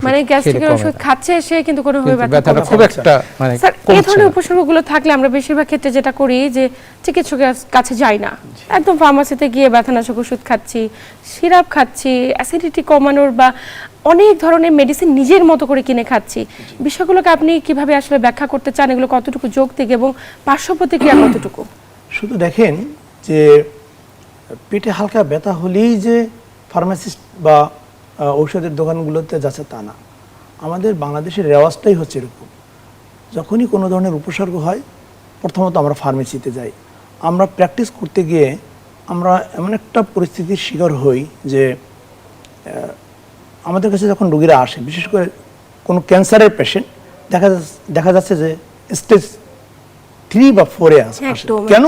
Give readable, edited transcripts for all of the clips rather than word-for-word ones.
মানে গ্যাস্ট্রিকের ওষুধ খাচ্ছে সে কিন্তু কোনো ভাবে ব্যথাটা খুব একটা মানে স্যার এই ধরনের উপসর্গগুলো থাকলে আমরা বেশিরভাগ ক্ষেত্রে যেটা করি যে চিকিৎসকের কাছে যাই না, একদম ফার্মাসিতে গিয়ে ব্যথানাশক ওষুধ খাচ্ছি, সিরাপ খাচ্ছি, অ্যাসিডিটি কমানোর বা অনেক ধরনের মেডিসিন নিজের মতো করে কিনে খাচ্ছি। বিষয়গুলোকে আপনি কিভাবে আসলে ব্যাখ্যা করতে চান, এগুলো কতটুকু যৌক্তিক এবং পার্শ্ব প্রতিক্রিয়া কতটুকু? শুধু দেখেন যে পেটে হালকা ব্যথা হলেই যে ফার্মাসিস্ট বা ঔষধের দোকানগুলোতে যাচ্ছে তা না। আমাদের বাংলাদেশের রেওয়াজটাই হচ্ছে এরকম, যখনই কোনো ধরনের উপসর্গ হয় প্রথমত আমরা ফার্মেসিতে যাই। আমরা প্র্যাকটিস করতে গিয়ে আমরা এমন একটা পরিস্থিতির শিকার হই যে আমাদের কাছে যখন রোগীরা আসে, বিশেষ করে কোনো ক্যান্সারের পেশেন্ট দেখা যাচ্ছে যে স্টেজ 3 বা 4-এ আসে। কেন?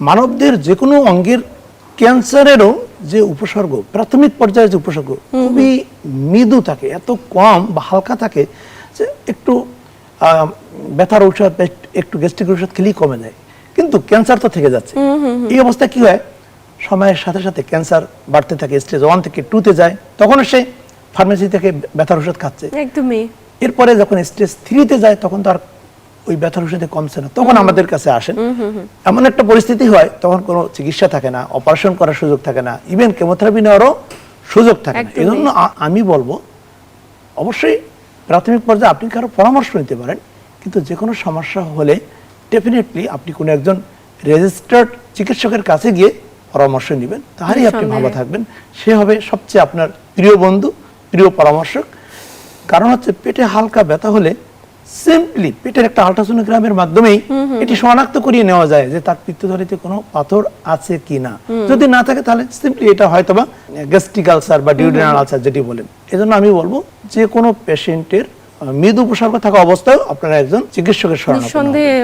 মানবদের যে কোনো অঙ্গের ক্যান্সারেরও যে উপসর্গ, প্রাথমিক পর্যায়ে যে উপসর্গ খুবই মৃদু থাকে, এত কম বা হালকা থাকে যে একটু ব্যথার ঔষধ, একটু গ্যাস্ট্রিক ওষুধ খেলেই কমে যায়, কিন্তু ক্যান্সার তো থেকে যাচ্ছে। এই অবস্থায় কি হয়, সময়ের সাথে সাথে ক্যান্সার বাড়তে থাকে, স্টেজ 1 থেকে 2-তে যায়, তখন সে ফার্মেসি থেকে ব্যথার ওষুধ খাচ্ছে। একদমই। এরপরে যখন স্টেজ 3-তে যায় তখন তো আর ওই ব্যথার ওষুধে কমছে না, তখন আমাদের কাছে আসেন। এমন একটা পরিস্থিতি হয় তখন কোনো চিকিৎসা থাকে না, অপারেশন করার সুযোগ থাকে না, ইভেন কেমোথেরাপি নেওয়ারও সুযোগ থাকে না। এই জন্য আমি বলবো অবশ্যই প্রাথমিক পর্যায়ে আপনি কারো পরামর্শ নিতে পারেন, কিন্তু যে কোনো সমস্যা হলে ডেফিনেটলি আপনি কোনো একজন রেজিস্টার্ড চিকিৎসকের কাছে গিয়ে পরামর্শ নেবেন, তাহলেই আপনি ভালো থাকবেন। সে হবে সবচেয়ে আপনার প্রিয় বন্ধু, প্রিয় পরামর্শক। কারণ হচ্ছে পেটে হালকা ব্যথা হলে সিম্পলি পেটের একটা আল্ট্রাসোনোগ্রামের মাধ্যমেই এটি শনাক্ত করিয়ে নেওয়া যায় যে তার পিত্তথলিতে কোনো পাথর আছে কিনা। যদি না থাকে তাহলে সিম্পলি এটা হয়তোবা গ্যাস্ট্রিক আলসার বা ডিউডেনাল আলসার যেটি বলেন। এজন্য আমি বলবো যে কোনো পেশেন্টের মৃদু উপসর্গ থাকা অবস্থায় আপনারা একজন চিকিৎসকের শরণাপন্ন হবেন। নিঃসন্দেহে